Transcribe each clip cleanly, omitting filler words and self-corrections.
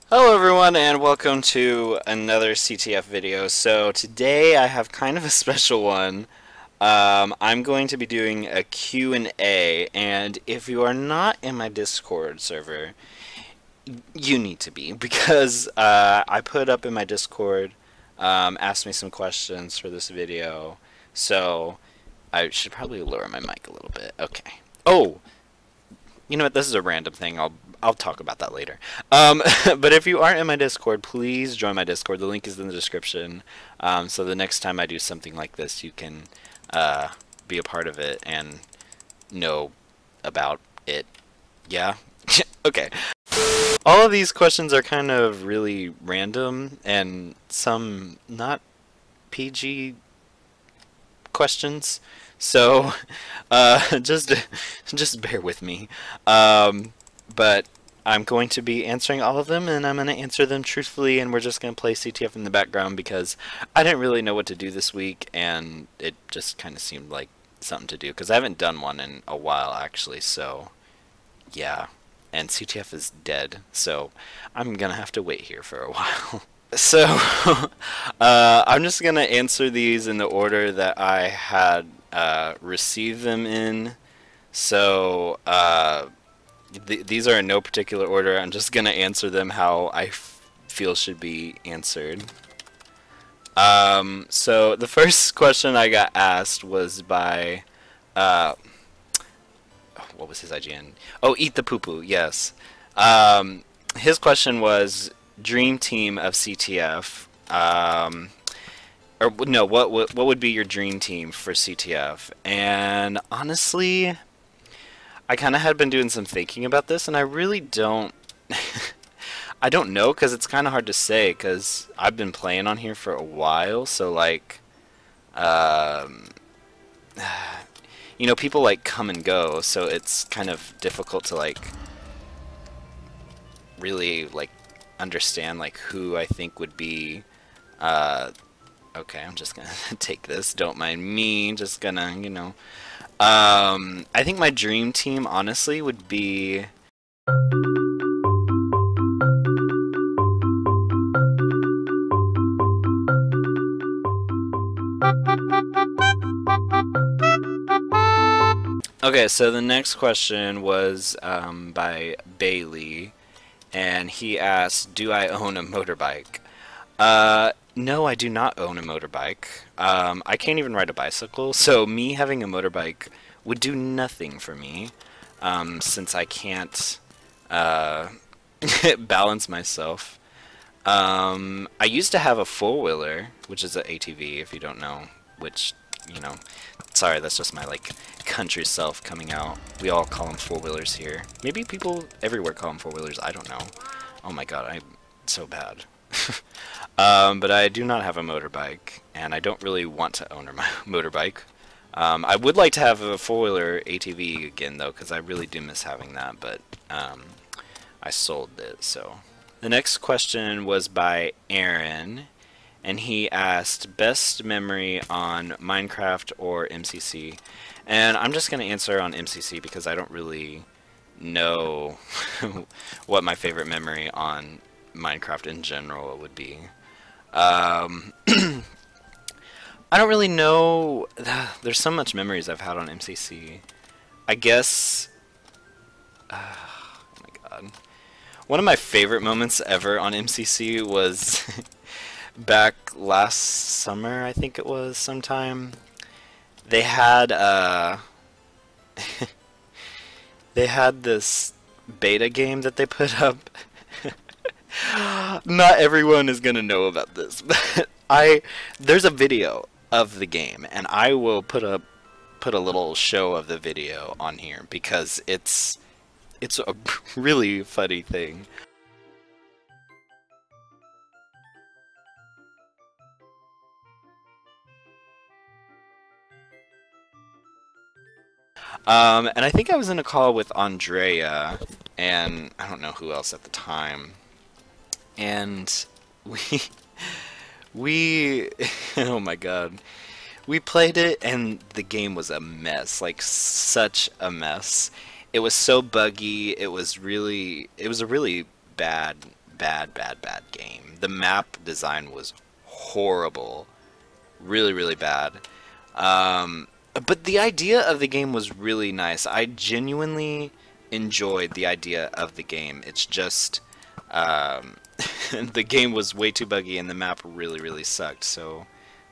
Hello everyone and welcome to another CTF video. So today I have kind of a special one. I'm going to be doing a Q&A, and if you are not in my Discord server, you need to be, because I put up in my Discord, asked me some questions for this video, so I should probably lower my mic a little bit. Okay. Oh, you know what? This is a random thing. I'll talk about that later. But if you aren't in my Discord, please join my Discord. The link is in the description. So the next time I do something like this, you can be a part of it and know about it. Yeah? Okay. All of these questions are kind of really random and some not PG questions. So just bear with me. But I'm going to be answering all of them, and I'm going to answer them truthfully, and we're just going to play CTF in the background because I didn't really know what to do this week, and it just kind of seemed like something to do because I haven't done one in a while, actually. So yeah, and CTF is dead, so I'm going to have to wait here for a while. So I'm just going to answer these in the order that I had received them in. So these are in no particular order. I'm just gonna answer them how I feel should be answered. So the first question I got asked was by what was his IGN? Oh, Eat the Poo Poo. Yes. His question was dream team of CTF. Or no, what would be your dream team for CTF? And honestly, I kind of had been doing some thinking about this, and I really don't I don't know, because it's kind of hard to say, because I've been playing on here for a while, so like you know, people like come and go, so it's kind of difficult to like really like understand like who I think would be okay, I'm just gonna take this, don't mind me, just gonna, you know, I think my dream team, honestly, would be okay, so the next question was by Bailey, and he asked, do I own a motorbike? No, I do not own a motorbike. I can't even ride a bicycle, so me having a motorbike would do nothing for me, since I can't balance myself. I used to have a four-wheeler, which is an ATV, if you don't know, which, you know, sorry, that's just my, like, country self coming out. We all call them four-wheelers here. Maybe people everywhere call them four-wheelers, I don't know. Oh my god, I'm so bad. But I do not have a motorbike, and I don't really want to own a motorbike. I would like to have a four-wheeler ATV again, though, because I really do miss having that, but I sold it, so. The next question was by Aaron, and he asked, best memory on Minecraft or MCC? And I'm just going to answer on MCC because I don't really know what my favorite memory on Minecraft in general would be. I don't really know. There's so much memories I've had on MCC. I guess oh my god, one of my favorite moments ever on MCC was back last summer, I think it was, sometime. They had they had this beta game that they put up. Not everyone is gonna know about this, but there's a video of the game, and I will put a little show of the video on here because it's a really funny thing. And I think I was in a call with Andrea, and I don't know who else at the time. And we oh my god, we played it, and the game was a mess, like such a mess. It was so buggy. It was a really bad bad, bad, bad game. The map design was horrible. Really, really bad. But the idea of the game was really nice. I genuinely enjoyed the idea of the game. It's just the game was way too buggy and the map really, really sucked. So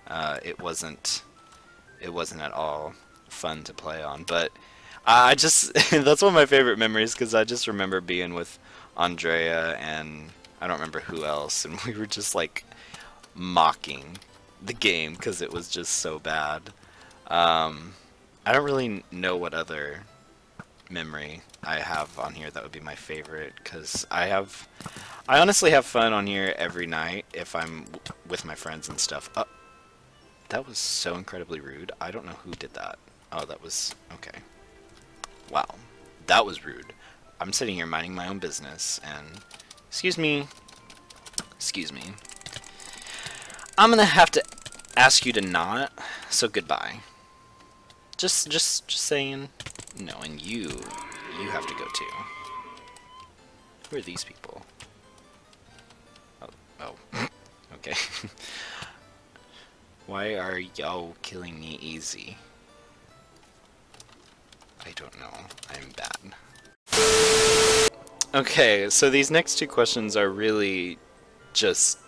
it wasn't at all fun to play on. But I just that's one of my favorite memories because I just remember being with Andrea and I don't remember who else, and we were just like mocking the game because it was just so bad. I don't really know what other memory I have on here that would be my favorite, because I honestly have fun on here every night if I'm with my friends and stuff. That was so incredibly rude. I don't know who did that. Oh, that was okay. Wow, that was rude. I'm sitting here minding my own business and excuse me, I'm gonna have to ask you to not, so goodbye. Just saying. No, and you have to go too. Who are these people? Oh, okay. Why are y'all killing me easy? I don't know. I'm bad. Okay, so these next two questions are really just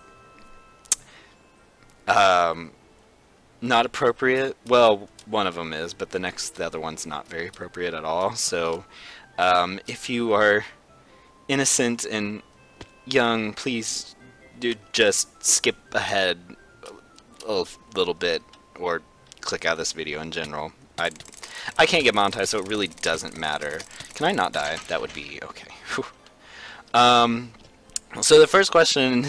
not appropriate. Well, one of them is, but the other one's not very appropriate at all. So, if you are innocent and young, please do just skip ahead a little bit or click out of this video in general. I can't get monetized, so it really doesn't matter. Can I not die? That would be okay. So the first question,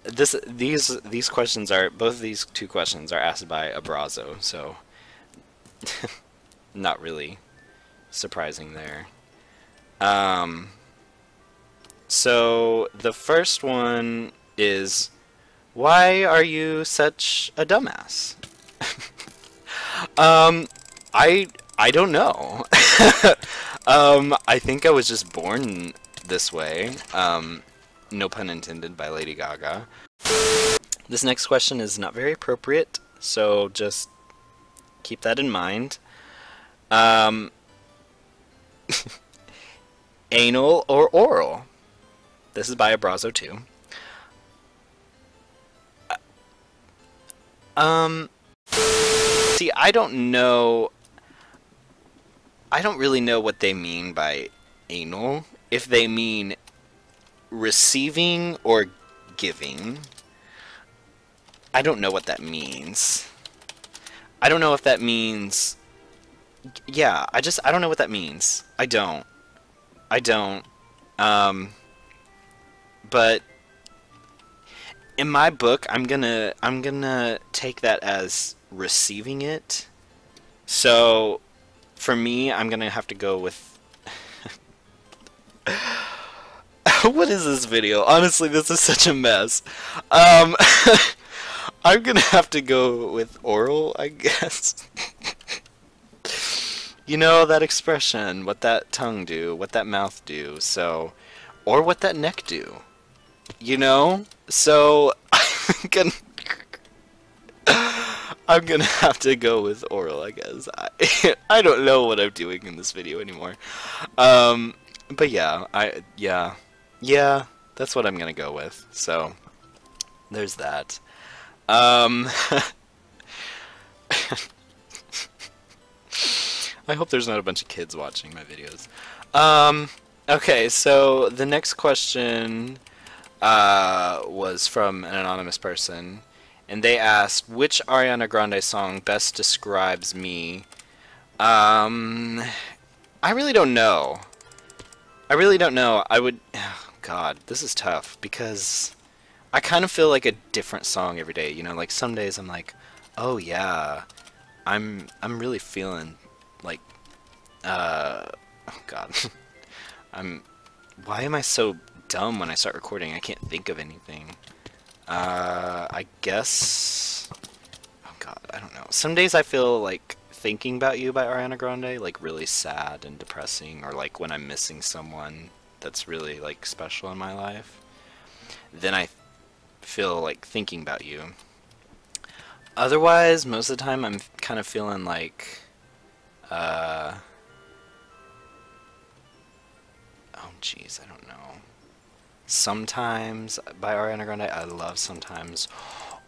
these questions are, both of these two questions are asked by Abrazo, so not really surprising there. So the first one is, why are you such a dumbass? I don't know. I think I was just born this way. No pun intended by Lady Gaga. This next question is not very appropriate, so just keep that in mind. Anal or oral? This is by Abrazo too. See, I don't really know what they mean by anal. If they mean receiving or giving. I don't know what that means. I don't know if that means... Yeah, I don't know what that means. I don't. But in my book, I'm gonna take that as receiving it. So for me, I'm gonna have to go with what is this video? Honestly, this is such a mess. I'm gonna have to go with oral, I guess. You know, that expression, what that tongue do, what that mouth do, so, or what that neck do, you know? So, I'm gonna have to go with oral, I guess. I don't know what I'm doing in this video anymore. But yeah, that's what I'm gonna go with, so, there's that. I hope there's not a bunch of kids watching my videos. Okay, so the next question was from an anonymous person, and they asked, which Ariana Grande song best describes me? I really don't know. I would... Oh, God, this is tough, because I kind of feel like a different song every day, you know? Like, some days I'm like, oh yeah, I'm really feeling... like, oh God, why am I so dumb when I start recording? I can't think of anything. I guess, oh God, I don't know. Some days I feel like Thinking About You by Ariana Grande, like really sad and depressing, or like when I'm missing someone that's really like special in my life. then I feel like thinking about you. Otherwise, most of the time I'm kind of feeling like, oh jeez, I don't know. Sometimes by Ariana Grande, I love Sometimes.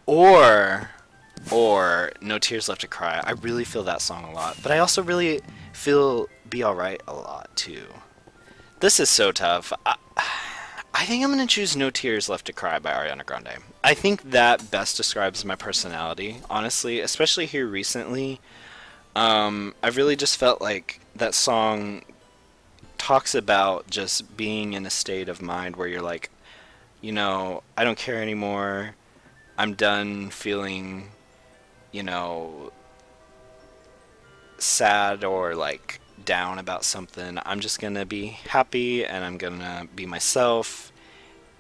Or No Tears Left to Cry. I really feel that song a lot. But I also really feel Be Alright a lot too. This is so tough. I think I'm going to choose No Tears Left to Cry by Ariana Grande. I think that best describes my personality, honestly, especially here recently. I've really just felt like that song talks about just being in a state of mind where you're like, you know, I don't care anymore. I'm done feeling, you know, sad or like down about something. I'm just gonna be happy and I'm gonna be myself,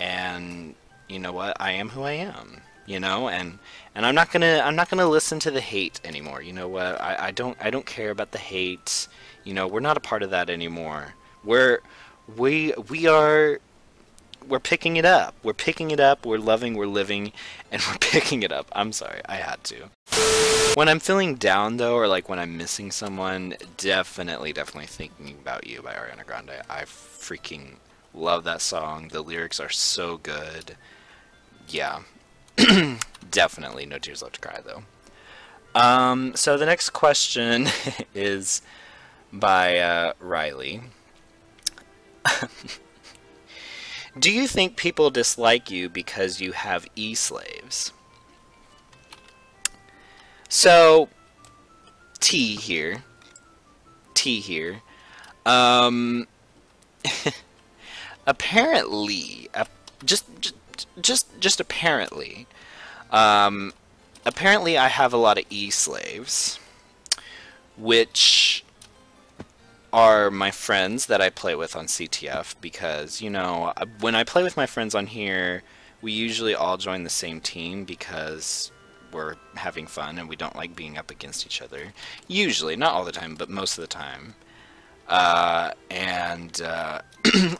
and you know what, I am who I am, you know, and I'm not gonna listen to the hate anymore. You know what, I don't care about the hate. You know, we're not a part of that anymore. We're picking it up. We're picking it up. We're loving. We're living, and we're picking it up. I'm sorry, I had to. When I'm feeling down though, or like when I'm missing someone, definitely Thinking About You by Ariana Grande. I freaking love that song. The lyrics are so good. Yeah. Definitely No Tears Left to Cry though. So the next question is by Riley. Do you think people dislike you because you have e-slaves? So, T here. Apparently, just apparently, apparently I have a lot of e-slaves, which are my friends that I play with on CTF, because, you know, when I play with my friends on here, we usually all join the same team because we're having fun and we don't like being up against each other. Usually, not all the time, but most of the time.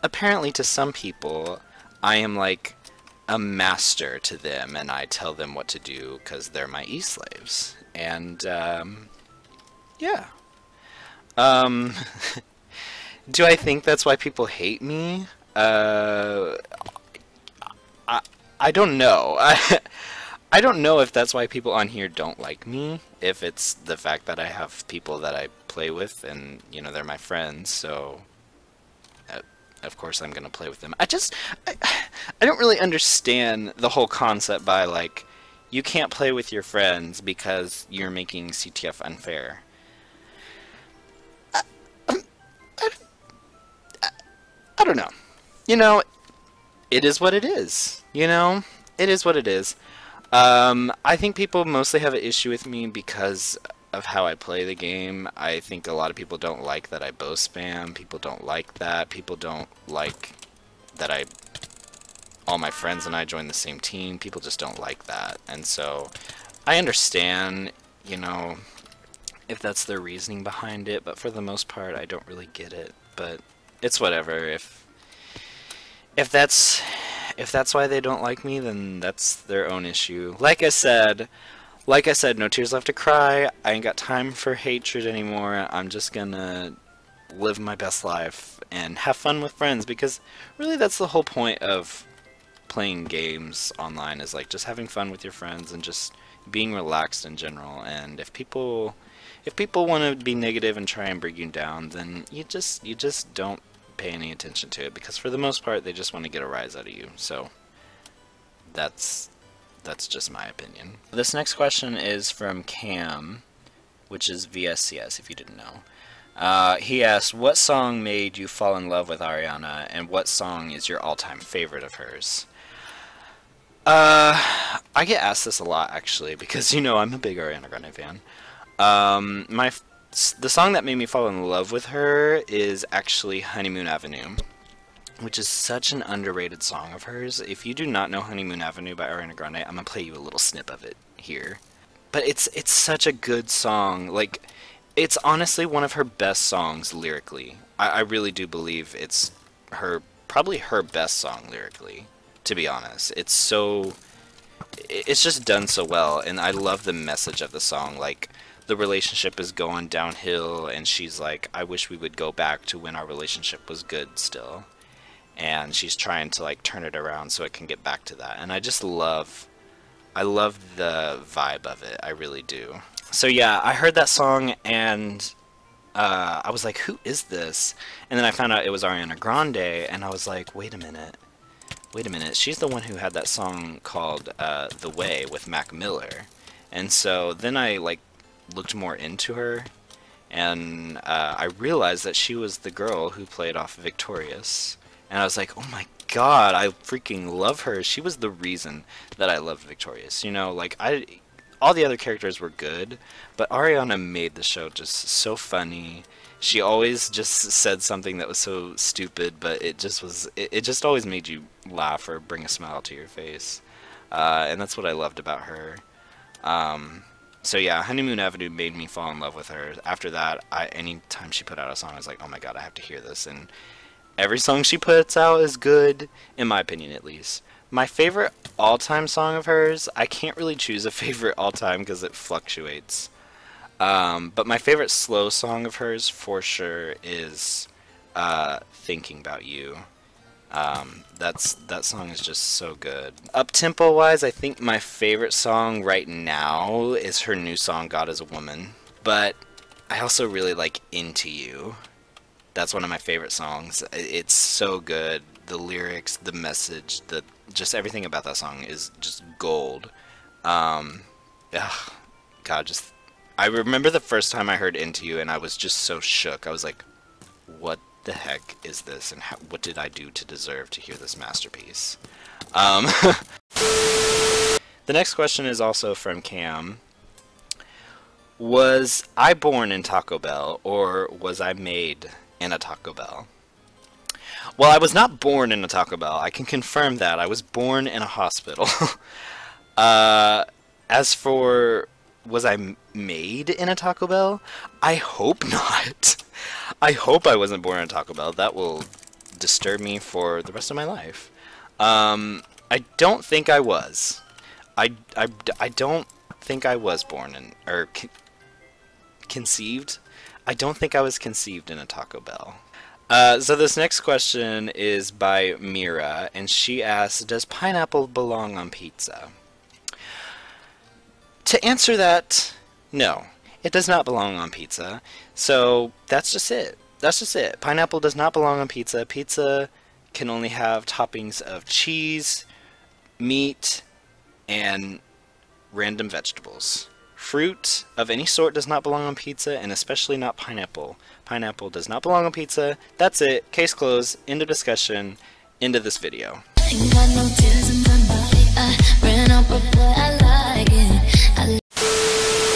Apparently to some people, I am like a master to them, and I tell them what to do because they're my e-slaves. And, yeah. Do I think that's why people hate me? I don't know. I don't know if that's why people on here don't like me, if it's the fact that I have people that I play with and, you know, they're my friends, so of course I'm gonna play with them. I don't really understand the whole concept by, like, you can't play with your friends because you're making CTF unfair. I don't know. You know, it is what it is. You know, it is what it is. I think people mostly have an issue with me because of how I play the game. I think a lot of people don't like that I bow spam. People don't like that. People don't like that all my friends and I join the same team. People just don't like that. And so I understand, you know, if that's their reasoning behind it, but for the most part I don't really get it. But it's whatever. If that's why they don't like me, then that's their own issue. Like I said, No Tears Left to Cry. I ain't got time for hatred anymore. I'm just gonna live my best life and have fun with friends, because really that's the whole point of playing games online, is like just having fun with your friends and just being relaxed in general. And if people want to be negative and try and bring you down, then you just don't pay any attention to it, because for the most part they just want to get a rise out of you. So that's just my opinion. This next question is from Cam, which is VSCS if you didn't know. He asked, what song made you fall in love with Ariana, and what song is your all-time favorite of hers? I get asked this a lot, actually, because, you know, I'm a big Ariana Grande fan. The song that made me fall in love with her is actually Honeymoon Avenue, which is such an underrated song of hers. If you do not know Honeymoon Avenue by Ariana Grande, I'm gonna play you a little snip of it here. But it's such a good song. Like, it's honestly one of her best songs lyrically. I really do believe it's probably her best song lyrically, to be honest. It's just done so well, and I love the message of the song. Like, the relationship is going downhill, and she's like, I wish we would go back to when our relationship was good still. And she's trying to, like, turn it around so it can get back to that. And I love the vibe of it. I really do. So yeah, I heard that song, and I was like, who is this? And then I found out it was Ariana Grande, and I was like, wait a minute. She's the one who had that song called The Way with Mac Miller. And so then I, like, looked more into her, and I realized that she was the girl who played off Victorious. And I was like, oh my god, I freaking love her. She was the reason that I loved Victorious. You know, like, all the other characters were good, but Ariana made the show just so funny. She always just said something that was so stupid, but it just always made you laugh or bring a smile to your face. And that's what I loved about her. So yeah, Honeymoon Avenue made me fall in love with her. After that, anytime she put out a song, I was like, oh my god, I have to hear this. And every song she puts out is good, in my opinion at least. My favorite all-time song of hers, I can't really choose a favorite all-time because it fluctuates. But my favorite slow song of hers, for sure, is Thinking About You. That song is just so good. Up-tempo wise, I think my favorite song right now is her new song, God Is a Woman. But I also really like Into You. That's one of my favorite songs. It's so good. The lyrics, the message, just everything about that song is just gold. God, I remember the first time I heard Into You, and I was just so shook. I was like, what the heck is this, and what did I do to deserve to hear this masterpiece? The next question is also from Cam. Was I born in Taco Bell, or was I made in a Taco Bell? Well, I was not born in a Taco Bell. I can confirm that. I was born in a hospital. As for, was I made in a Taco Bell? I hope not. I hope I wasn't born in a Taco Bell. That will disturb me for the rest of my life. I don't think I was. I don't think I was born in, or conceived. I don't think I was conceived in a Taco Bell. So this next question is by Mira, and she asks, does pineapple belong on pizza? To answer that, no. It does not belong on pizza. So that's just it. That's just it. Pineapple does not belong on pizza. Pizza can only have toppings of cheese, meat, and random vegetables. Fruit of any sort does not belong on pizza, and especially not pineapple. Pineapple does not belong on pizza. That's it. Case closed. End of discussion. End of this video.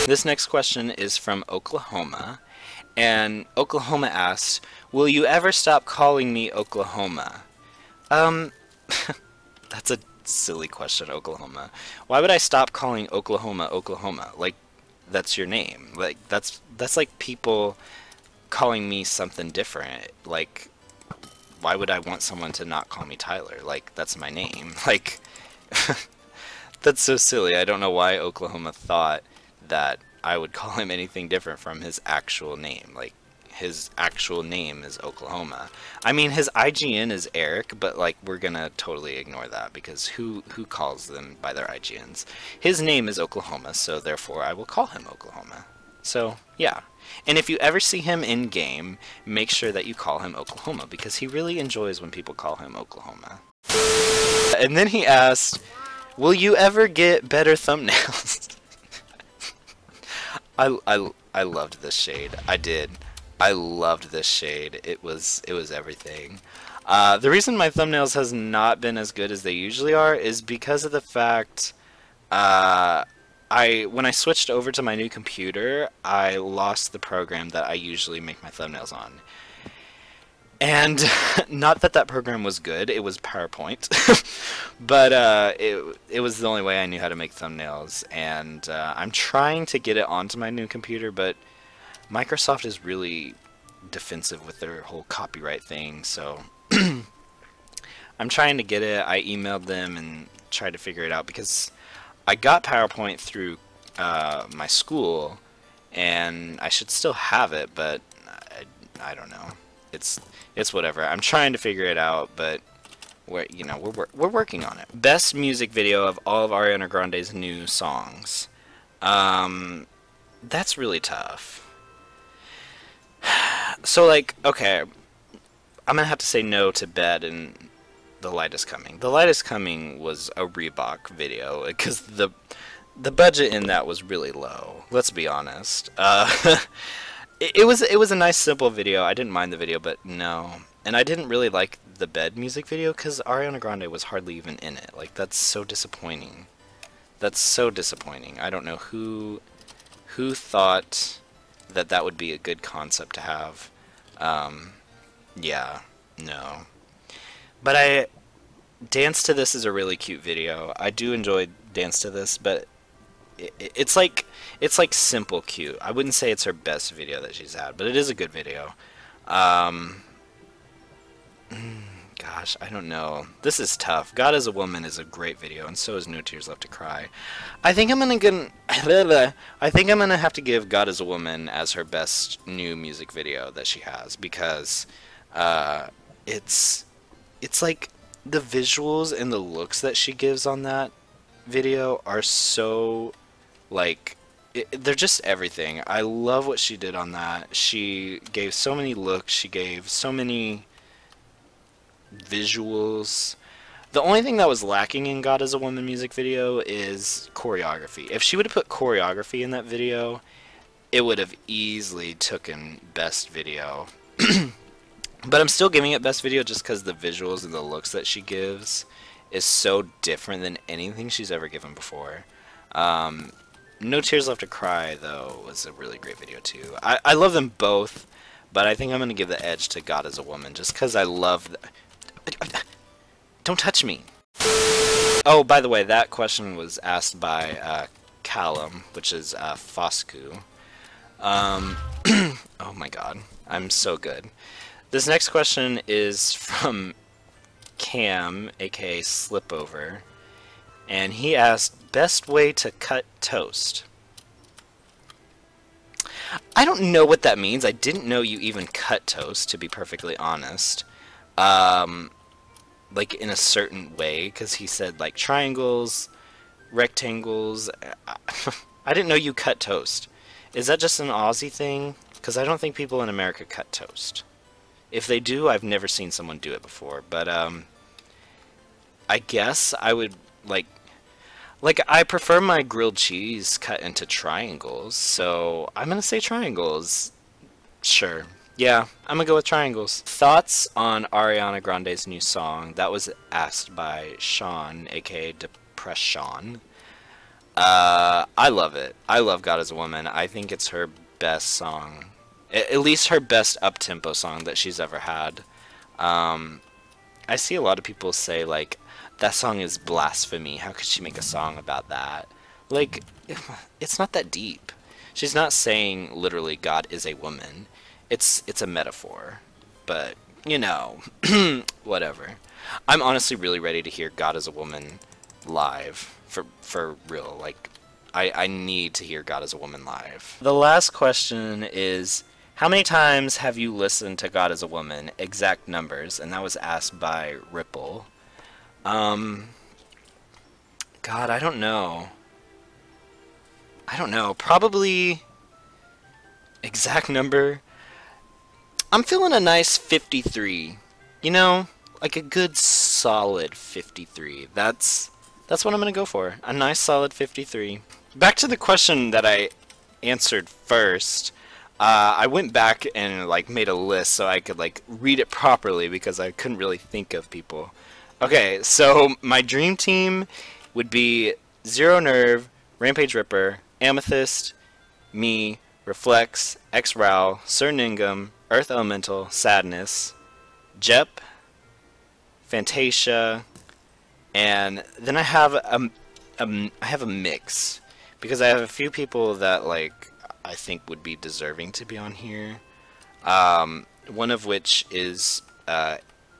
This next question is from Oklahoma, and Oklahoma asks, will you ever stop calling me Oklahoma? That's a silly question, Oklahoma. Why would I stop calling Oklahoma Oklahoma? Like, that's your name. Like, that's like people calling me something different. Like, why would I want someone to not call me Tyler? Like, that's my name. Like, that's so silly. I don't know why Oklahoma thought that I would call him anything different from his actual name. Like, his actual name is Oklahoma. I mean, his IGN is Eric, but, like, we're gonna totally ignore that, because who calls them by their IGNs? His name is Oklahoma, so therefore I will call him Oklahoma. So, yeah. And if you ever see him in-game, make sure that you call him Oklahoma, because he really enjoys when people call him Oklahoma. And then he asked, will you ever get better thumbnails? I loved this shade. I did. I loved this shade. It was everything. The reason my thumbnails has not been as good as they usually are is because of the fact when I switched over to my new computer, I lost the program that I usually make my thumbnails on. And not that that program was good, it was PowerPoint, but it was the only way I knew how to make thumbnails, and I'm trying to get it onto my new computer, but Microsoft is really defensive with their whole copyright thing, so I'm trying to get it. I emailed them and tried to figure it out because I got PowerPoint through my school, and I should still have it, but I don't know. It's whatever. I'm trying to figure it out, but we're working on it. Best music video of all of Ariana Grande's new songs. That's really tough. So, like, okay, I'm gonna have to say no to Bed and The Light Is Coming. The Light Is Coming was a Reebok video because the budget in that was really low. Let's be honest. It was a nice simple video. I didn't mind the video, but no. And I didn't really like the Bed music video because Ariana Grande was hardly even in it. Like, that's so disappointing. That's so disappointing. I don't know who thought that would be a good concept to have. Yeah, no. But Dance to This is a really cute video. I do enjoy Dance to This, but it's like simple cute. I wouldn't say it's her best video that she's had, but it is a good video. Gosh, I don't know. This is tough. God is a Woman is a great video, and so is No Tears Left to Cry. I think I'm gonna have to give God is a Woman as her best new music video that she has, because it's like the visuals and the looks that she gives on that video are so, like, they're just everything. I love what she did on that. She gave so many looks. She gave so many visuals. The only thing that was lacking in God is a Woman music video is choreography. If she would have put choreography in that video, it would have easily taken best video. But I'm still giving it best video just because the visuals and the looks that she gives is so different than anything she's ever given before. No Tears Left to Cry, though, was a really great video too. I love them both, but I think I'm going to give the edge to God is a Woman just because I love Don't touch me. Oh, by the way, that question was asked by Callum, which is Foscu. Oh my god, I'm so good. This next question is from Cam, aka Slipover, and he asked, best way to cut toast. I don't know what that means. I didn't know you even cut toast, to be perfectly honest. Like in a certain way, because he said like triangles, rectangles. I didn't know you cut toast. Is that just an Aussie thing? Because I don't think people in America cut toast. If they do, I've never seen someone do it before. But I guess I would like I prefer my grilled cheese cut into triangles, so I'm gonna say triangles. Sure. Yeah, I'm gonna go with triangles. Thoughts on Ariana Grande's new song? That was asked by Sean, aka Depression. I love it. I love God is a Woman. I think it's her best song. At least her best up-tempo song that she's ever had. I see a lot of people say, like, that song is blasphemy. How could she make a song about that? Like, it's not that deep. She's not saying, literally, God is a woman. It's a metaphor. But, you know, whatever. I'm honestly really ready to hear God is a Woman live. For real. Like, I need to hear God is a Woman live. The last question is, how many times have you listened to God is a Woman? Exact numbers. And that was asked by Ripple. God, I don't know. Probably exact number. I'm feeling a nice 53. You know, like a good solid 53. That's what I'm gonna go for. A nice solid 53. Back to the question that I answered first. I went back and like made a list so I could like read it properly because I couldn't really think of people. Okay, so my dream team would be Zero Nerve, Rampage Ripper, Amethyst, me, Reflex, X-Row, Sir Ningam, Earth Elemental, Sadness, Jep, Fantasia, and then I have a mix because I have a few people that like I think would be deserving to be on here. One of which is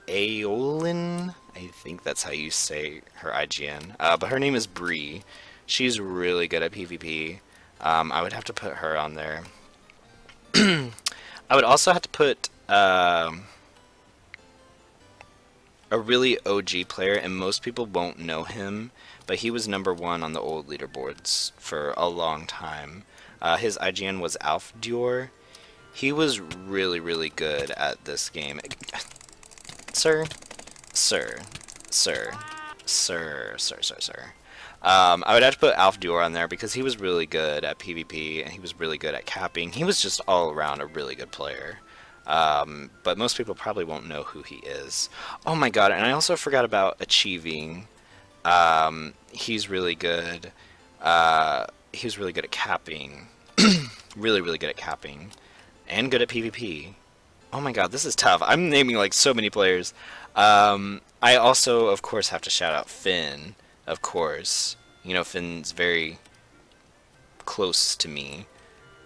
Aeolin, I think that's how you say her IGN. But her name is Bree. She's really good at PvP. I would have to put her on there. I would also have to put a really OG player, and most people won't know him, but he was #1 on the old leaderboards for a long time. His IGN was Alf Dior. He was really, really good at this game. Sir. I would have to put Alf Dior on there because he was really good at PvP and he was really good at capping. He was just all around a really good player. But most people probably won't know who he is. Oh my god, and I also forgot about Achieving. He's really good. He was really good at capping. Really, really good at capping. And good at PvP. Oh my god, this is tough. I'm naming like so many players. I also, of course, have to shout out Finn. Of course. You know, Finn's very close to me.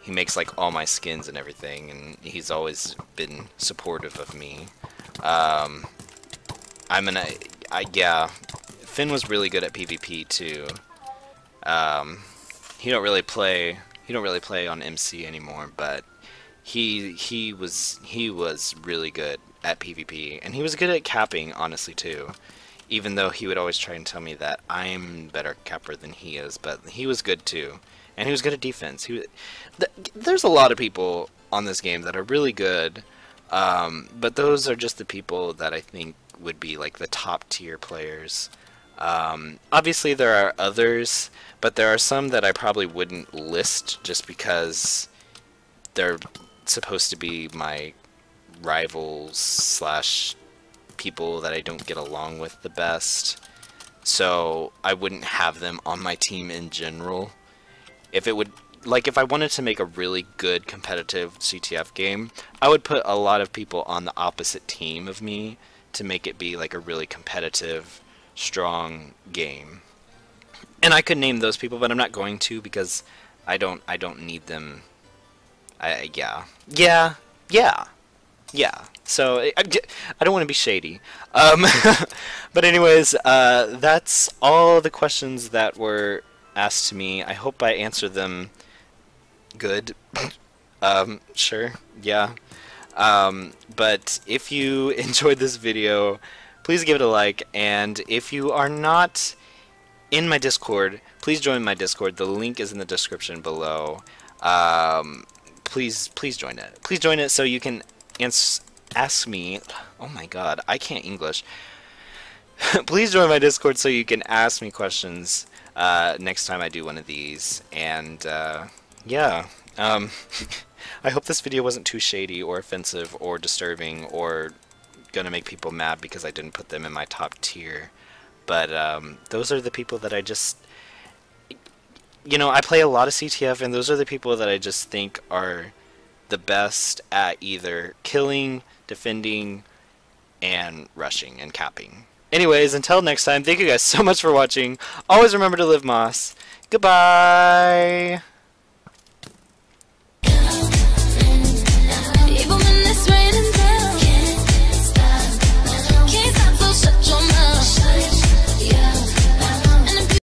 He makes like all my skins and everything, and he's always been supportive of me. Yeah, Finn was really good at PvP too. He don't really play on MC anymore, but he was really good at PvP, and he was good at capping, honestly, too. Even though he would always try and tell me that I'm better capper than he is, but he was good too. And he was good at defense. There's a lot of people on this game that are really good, but those are just the people that I think would be like the top tier players. Obviously there are others, but there are some that I probably wouldn't list just because they're supposed to be my rivals slash people that I don't get along with the best, so I wouldn't have them on my team in general. If I wanted to make a really good competitive CTF game, I would put a lot of people on the opposite team of me to make it be like a really competitive, strong game. And I could name those people, but I'm not going to because I don't need them. Yeah. So I don't want to be shady. But anyways, that's all the questions that were asked to me. I hope I answered them good. Sure, yeah. But if you enjoyed this video, please give it a like, and if you are not in my Discord, please join my Discord. The link is in the description below. Please join it. Please join it so you can ask me. Oh my god, I can't English. Please join my Discord so you can ask me questions next time I do one of these. And yeah, I hope this video wasn't too shady or offensive or disturbing or gonna make people mad because I didn't put them in my top tier. But those are the people that I just, you know, I play a lot of CTF, and those are the people that I just think are the best at either killing, defending, and rushing and capping. Anyways, until next time, thank you guys so much for watching. Always remember to live Moss. Goodbye!